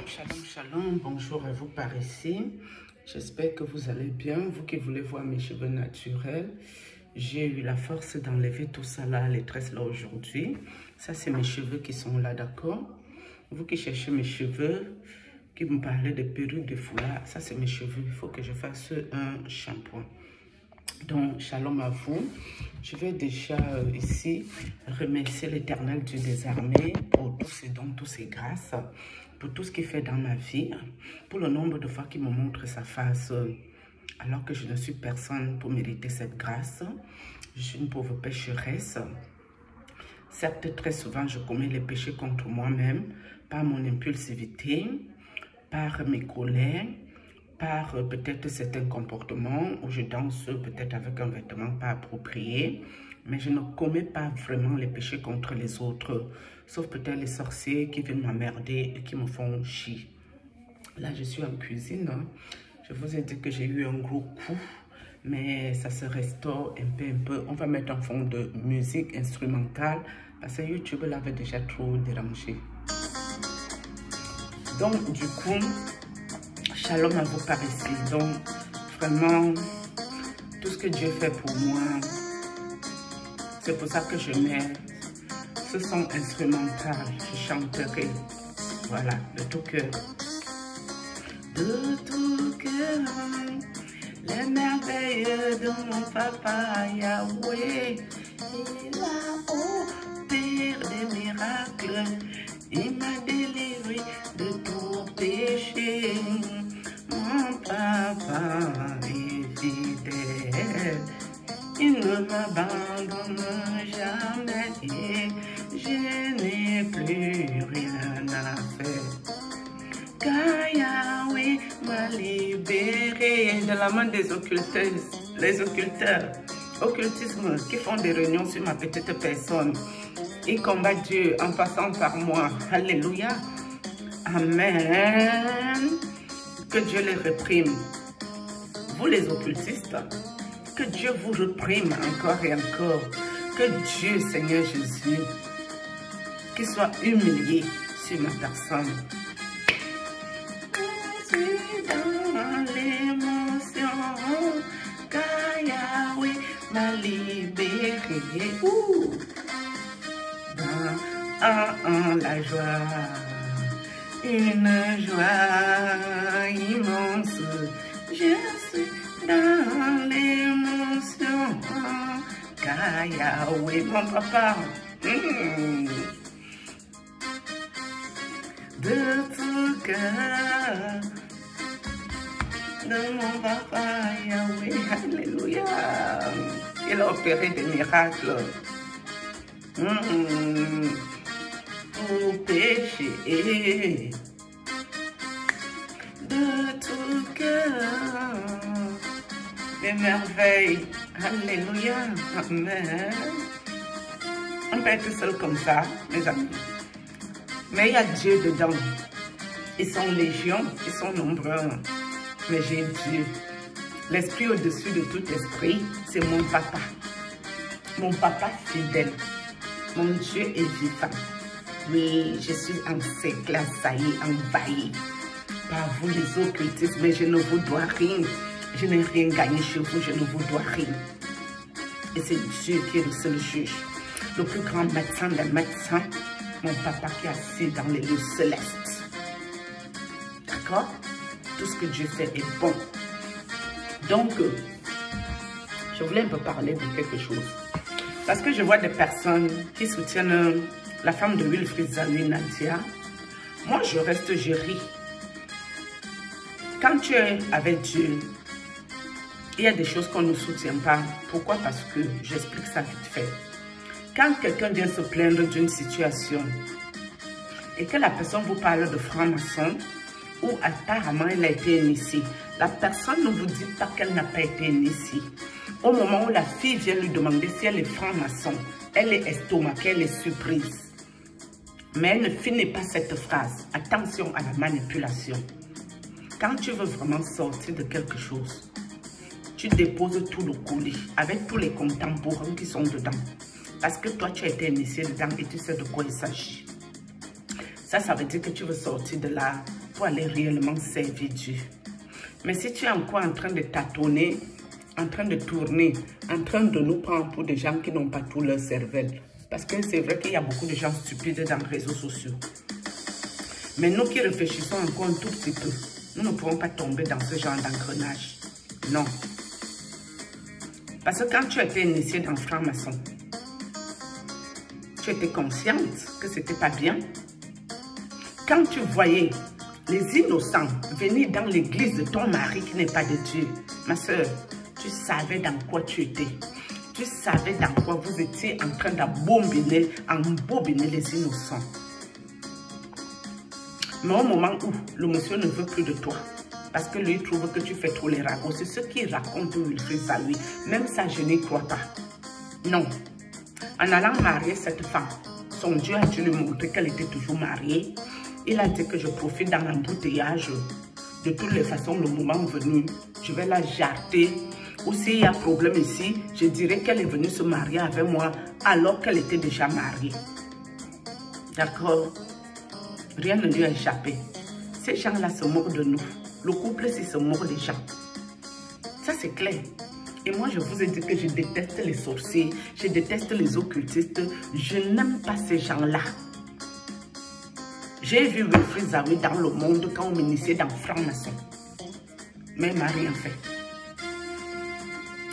Shalom, shalom, bonjour à vous par ici. J'espère que vous allez bien. Vous qui voulez voir mes cheveux naturels, j'ai eu la force d'enlever tout ça là, les tresses là aujourd'hui. Ça, c'est mes cheveux qui sont là, d'accord? Vous qui cherchez mes cheveux, qui me parlez de perruques, de foulards, ça c'est mes cheveux. Il faut que je fasse un shampoing. Donc, shalom à vous. Je vais déjà ici remercier l'Éternel Dieu des armées pour tous ses dons, toutes ses grâces, pour tout ce qu'il fait dans ma vie, pour le nombre de fois qu'il me montre sa face, alors que je ne suis personne pour mériter cette grâce. Je suis une pauvre pécheresse. Certes, très souvent, je commets les péchés contre moi-même, par mon impulsivité, par mes colères, par peut-être certains comportements où je danse peut-être avec un vêtement pas approprié, mais je ne commets pas vraiment les péchés contre les autres, sauf peut-être les sorciers qui viennent m'emmerder et qui me font chier. Là, je suis en cuisine. Je vous ai dit que j'ai eu un gros coup, mais ça se restaure un peu. On va mettre en fond de musique instrumentale parce que YouTube l'avait déjà trop dérangé. Donc, du coup, shalom à vous par ici. Donc, vraiment, tout ce que Dieu fait pour moi, c'est pour ça que je mets ce son instrumental. Je chanterai, voilà, de tout cœur. De tout cœur, les merveilles de mon papa Yahweh. Il a opéré des miracles. Il m'a délivré de tout péché. Mon papa est fidèle. Il ne m'abandonne jamais. Je n'ai plus rien à faire. Car Yahweh m'a libéré de la main des occulteuses, les occulteurs, occultisme qui font des réunions sur ma petite personne. Ils combattent Dieu en passant par moi. Alléluia. Amen. Que Dieu les réprime. Vous les occultistes, que Dieu vous réprime encore et encore. Que Dieu, Seigneur Jésus, qu'il soit humilié sur ma personne. Je suis dans l'émotion, car Yahweh m'a libéré. Dans la joie, une joie immense. Je suis dans l'émotion, car Yahweh, mon papa, de tout cœur, de mon papa Yahweh, alléluia. Il a opéré des miracles. Tout péché, de tout cœur, des merveilles, alléluia, amen. On peut être seul comme ça, mes amis. Mais il y a Dieu dedans. Ils sont légions, ils sont nombreux. Mais j'ai Dieu. L'esprit au-dessus de tout esprit, c'est mon papa. Mon papa fidèle. Mon Dieu est vivant. Oui, je suis encerclée, assaillie, envahie par vous les occultistes, mais je ne vous dois rien. Je n'ai rien gagné chez vous, je ne vous dois rien. Et c'est Dieu qui est le seul juge. Le plus grand médecin des médecins, mon papa qui est assis dans les lieux célestes. D'accord? Tout ce que Dieu fait est bon. Donc, je voulais un peu parler de quelque chose. Parce que je vois des personnes qui soutiennent la femme de Wilfried Zanuy, Nadia. Moi, je reste, je ris. Quand tu es avec Dieu, il y a des choses qu'on ne soutient pas. Pourquoi? Parce que j'explique ça vite fait. Quand quelqu'un vient se plaindre d'une situation et que la personne vous parle de franc-maçon ou apparemment elle a été initiée, la personne ne vous dit pas qu'elle n'a pas été initiée. Au moment où la fille vient lui demander si elle est franc-maçon, elle est estomaquée, elle est surprise. Mais elle ne finit pas cette phrase. Attention à la manipulation. Quand tu veux vraiment sortir de quelque chose, tu déposes tout le colis avec tous les contemporains qui sont dedans. Parce que toi, tu as été initié dedans et tu sais de quoi il s'agit. Ça veut dire que tu veux sortir de là faut aller réellement servir Dieu. Mais si tu es encore en train de tâtonner, en train de tourner, en train de nous prendre pour des gens qui n'ont pas tout leur cervelle, parce que c'est vrai qu'il y a beaucoup de gens stupides dans les réseaux sociaux. Mais nous qui réfléchissons encore un tout petit peu, nous ne pourrons pas tomber dans ce genre d'engrenage. Non. Parce que quand tu étais initié dans le franc-maçon, tu étais consciente que ce n'était pas bien. Quand tu voyais les innocents venir dans l'église de ton mari qui n'est pas de Dieu, ma soeur, tu savais dans quoi tu étais. Tu savais dans quoi vous étiez en train d'embobiner les innocents. Mais au moment où le monsieur ne veut plus de toi, parce que lui trouve que tu fais trop les ragots, c'est ce qu'il raconte Wilfried Zawi. Même ça, je n'y crois pas. Non. En allant marier cette femme, son Dieu a dû lui montrer qu'elle était toujours mariée. Il a dit que je profite dans l'embouteillage. De toutes les façons, le moment venu, je vais la jarter. Ou s'il y a problème ici, je dirais qu'elle est venue se marier avec moi alors qu'elle était déjà mariée. D'accord? Rien ne lui a échappé. Ces gens-là se moquent de nous. Le couple, c'est se moque des gens. Ça, c'est clair. Et moi, je vous ai dit que je déteste les sorciers, je déteste les occultistes. Je n'aime pas ces gens-là. J'ai vu Wilfried Zawi dans le monde quand on m'initiait dans franc-maçon. Mais il m'a rien fait.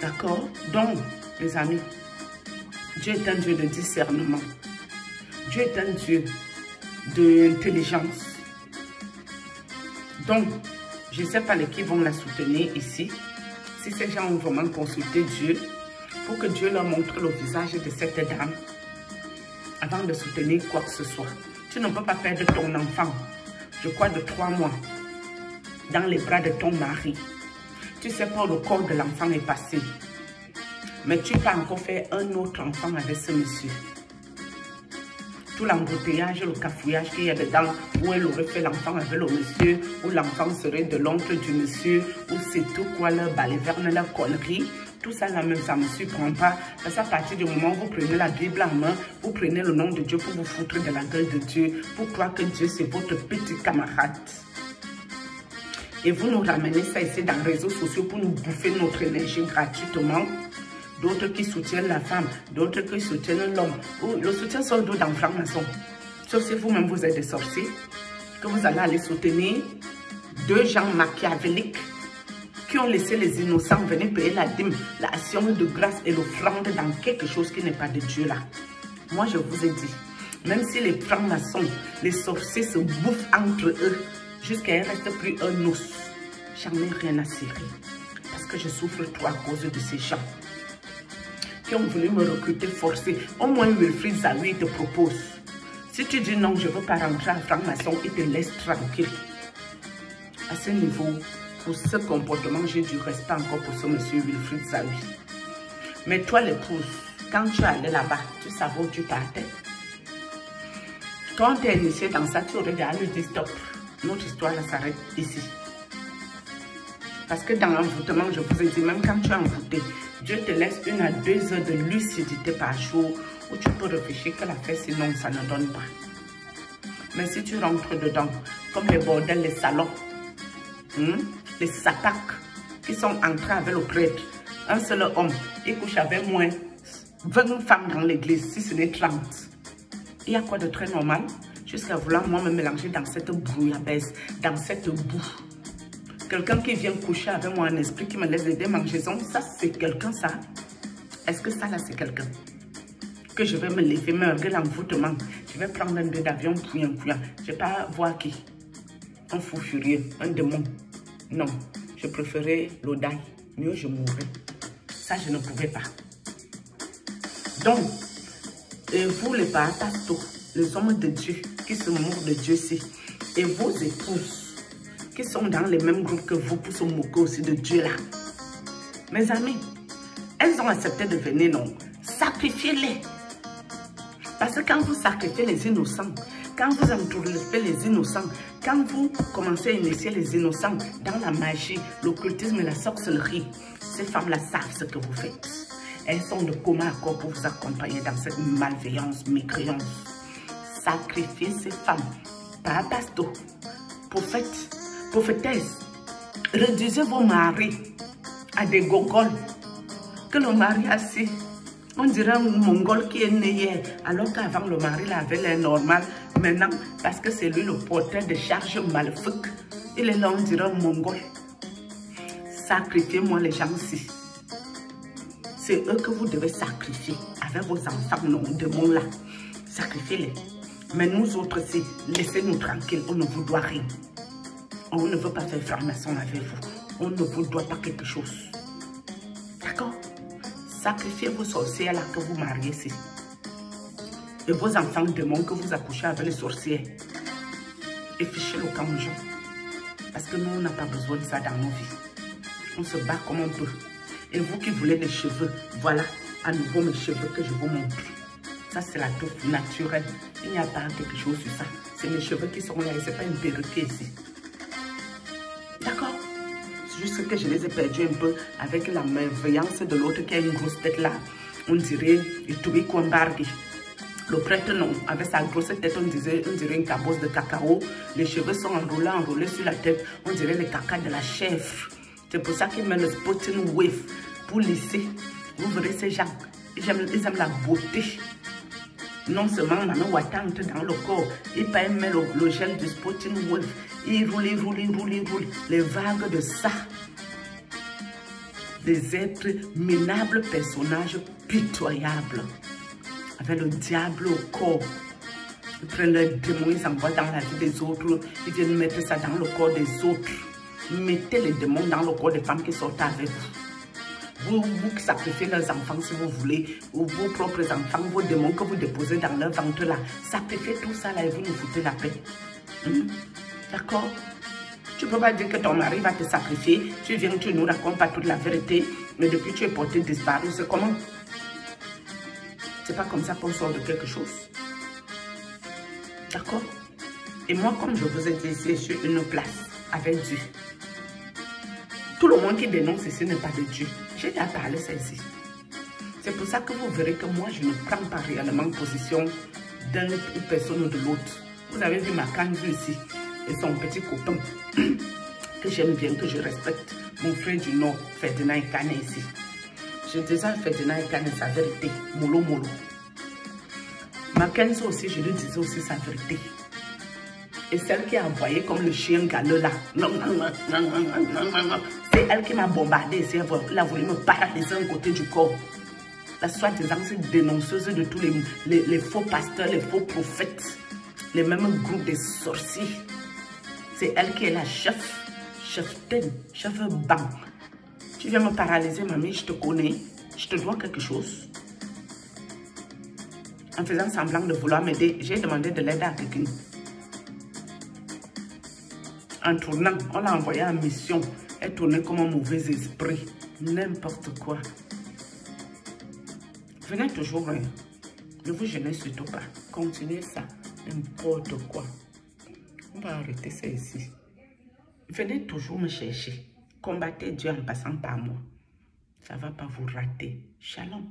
D'accord? Donc, les amis, Dieu est un Dieu de discernement. Dieu est un Dieu d'intelligence. Donc, je ne sais pas qui vont la soutenir ici. Si ces gens ont vraiment consulté Dieu, pour que Dieu leur montre le visage de cette dame, avant de soutenir quoi que ce soit. Tu ne peux pas perdre ton enfant, je crois de 3 mois, dans les bras de ton mari. Tu sais pas où le corps de l'enfant est passé. Mais tu peux encore faire un autre enfant avec ce monsieur. Tout l'embouteillage, le cafouillage qu'il y a dedans, où elle aurait fait l'enfant avec le monsieur, où l'enfant serait de l'oncle du monsieur, où c'est tout quoi, leur baliverne, leur connerie. Tout ça là même, ça ne me surprend pas. Parce qu'à partir du moment où vous prenez la Bible en main, vous prenez le nom de Dieu pour vous foutre de la gueule de Dieu, pour croire que Dieu c'est votre petit camarade. Et vous nous ramenez ça ici dans les réseaux sociaux pour nous bouffer notre énergie gratuitement. D'autres qui soutiennent la femme, d'autres qui soutiennent l'homme. Le soutien sort d'où dans le franc-maçon? Sauf si vous-même vous êtes des sorciers, que vous allez aller soutenir 2 gens machiavéliques qui ont laissé les innocents venir payer la dîme, l'action de grâce et l'offrande dans quelque chose qui n'est pas de Dieu là. Moi, je vous ai dit, même si les francs-maçons, les sorciers se bouffent entre eux, jusqu'à ne reste plus un os, j'en ai rien à cirer. Parce que je souffre trop à cause de ces gens qui ont voulu me recruter forcé. Au moins, Wilfried Zawi te propose. Si tu dis non, je ne veux pas rentrer en franc-maçon, il te laisse tranquille. À ce niveau, pour ce comportement, j'ai du respect encore pour ce monsieur Wilfried Zawi. Mais toi, l'épouse, quand tu allais là-bas, tu savais où tu partais. Quand tu es initié dans ça, tu aurais déjà lui dit stop. Notre histoire s'arrête ici. Parce que dans l'envoûtement, je vous ai dit, même quand tu es envoûté, Dieu te laisse 1 à 2 heures de lucidité par jour où tu peux réfléchir que la fête, sinon ça ne donne pas. Mais si tu rentres dedans, comme les bordels, les salons, les sapacs qui sont entrés avec le prêtre, un seul homme, il couche avec moins 20 femmes dans l'église, si ce n'est 30. Il y a quoi de très normal? Jusqu'à vouloir moi me mélanger dans cette brouillabaisse, dans cette boue. Quelqu'un qui vient coucher avec moi en esprit, qui me laisse aider mangeaison, ça c'est quelqu'un ça? Est-ce que ça là c'est quelqu'un? Que je vais me lever, me regarder l'envoûtement, je vais prendre un billet d'avion, couillant. Je ne vais pas voir qui? Un fou furieux, un démon. Non, je préférais l'audace. Mieux je mourrais. Ça je ne pouvais pas. Donc, et vous les pastos, les hommes de Dieu qui se moquent de Dieu aussi, et vos épouses qui sont dans les mêmes groupes que vous pour se moquer aussi de Dieu là. Mes amis, elles ont accepté de venir, non? Sacrifiez-les. Parce que quand vous sacrifiez les innocents, quand vous entourez les innocents, quand vous commencez à initier les innocents dans la magie, l'occultisme et la sorcellerie, ces femmes-là savent ce que vous faites. Elles sont de commun accord pour vous accompagner dans cette malveillance, mécréance. Sacrifiez ces femmes. Pas pasto. prophètes, prophétesses, réduisez vos maris à des gogoles. Que le mari a assis, on dirait un mongol qui est né hier, alors qu'avant le mari avait l'air normal. Maintenant, parce que c'est lui le porteur de charges maléfiques, il est là, on dirait un mongol. Sacrifiez-moi les gens ici. C'est eux que vous devez sacrifier avec vos enfants, non, démons là. Sacrifiez-les. Mais nous autres ici, laissez-nous tranquilles, on ne vous doit rien. On ne veut pas faire franc-maçon avec vous. On ne vous doit pas quelque chose. D'accord? Sacrifiez vos sorcières là que vous mariez ici. Et vos enfants démons que vous accouchez avec les sorcières. Et fichez le camp aux gens. Parce que nous, on n'a pas besoin de ça dans nos vies. On se bat comme on peut. Et vous qui voulez des cheveux, voilà à nouveau mes cheveux que je vous montre. Ça, c'est la touffe naturelle. Il n'y a pas quelque chose sur ça. C'est mes cheveux qui sont là et ce n'est pas une perruque ici. D'accord? C'est juste que je les ai perdus un peu avec la malveillance de l'autre qui a une grosse tête là. On dirait Itubi Kwambargi. Le prêtre, non. Avec sa grosse tête, on dirait une cabosse de cacao. Les cheveux sont enroulés sur la tête. On dirait les cacas de la chèvre. C'est pour ça qu'ils mettent le spotting wave pour lisser. Vous verrez ces gens. Ils aiment la beauté. Non seulement Maman Watante dans le corps, ils mettent le gel du spotting wave. Ils roulent. Les vagues de ça. Des êtres minables, personnages pitoyables. Avec le diable au corps. Ils prennent leurs démons, ils envoient dans la vie des autres. Ils viennent mettre ça dans le corps des autres. Mettez les démons dans le corps des femmes qui sortent avec vous. Vous qui sacrifiez leurs enfants si vous voulez, ou vos propres enfants, vos démons que vous déposez dans leur ventre là. Sacrifiez tout ça là et vous nous foutez la paix. D'accord? Tu ne peux pas dire que ton mari va te sacrifier. Tu viens, tu nous racontes pas toute la vérité, mais depuis tu es porté disparu. C'est comment? C'est pas comme ça qu'on sort de quelque chose. D'accord? Et moi, comme je vous ai dit ici, je suis une place avec Dieu. Tout le monde qui dénonce ici n'est pas de Dieu. J'ai déjà parlé ça ici. C'est pour ça que vous verrez que moi, je ne prends pas réellement position d'une personne ou de l'autre. Vous avez vu ma canne ici et son petit copain que j'aime bien, que je respecte. Mon frère du Nord, Ferdinand Ekane ici. Je disais à Ferdinand Ekane sa vérité. Molo. Mackenzie aussi, je lui disais aussi sa vérité. Et celle qui a envoyé comme le chien galeux là, c'est elle qui m'a bombardé. Elle a voulu me paralyser un côté du corps. La soi-disant dénonceuse de tous les faux pasteurs, les faux prophètes, les mêmes groupes de sorciers. C'est elle qui est la chef ten, chef ban. Tu viens me paralyser, mamie, je te connais, je te dois quelque chose. En faisant semblant de vouloir m'aider, j'ai demandé de l'aide à quelqu'un. En tournant, on l'a envoyé en mission. Elle tournait comme un mauvais esprit. N'importe quoi. Venez toujours, hein. Ne vous gênez surtout pas. Continuez ça. N'importe quoi. On va arrêter ça ici. Venez toujours me chercher. Combattez Dieu en passant par moi. Ça ne va pas vous rater. Shalom.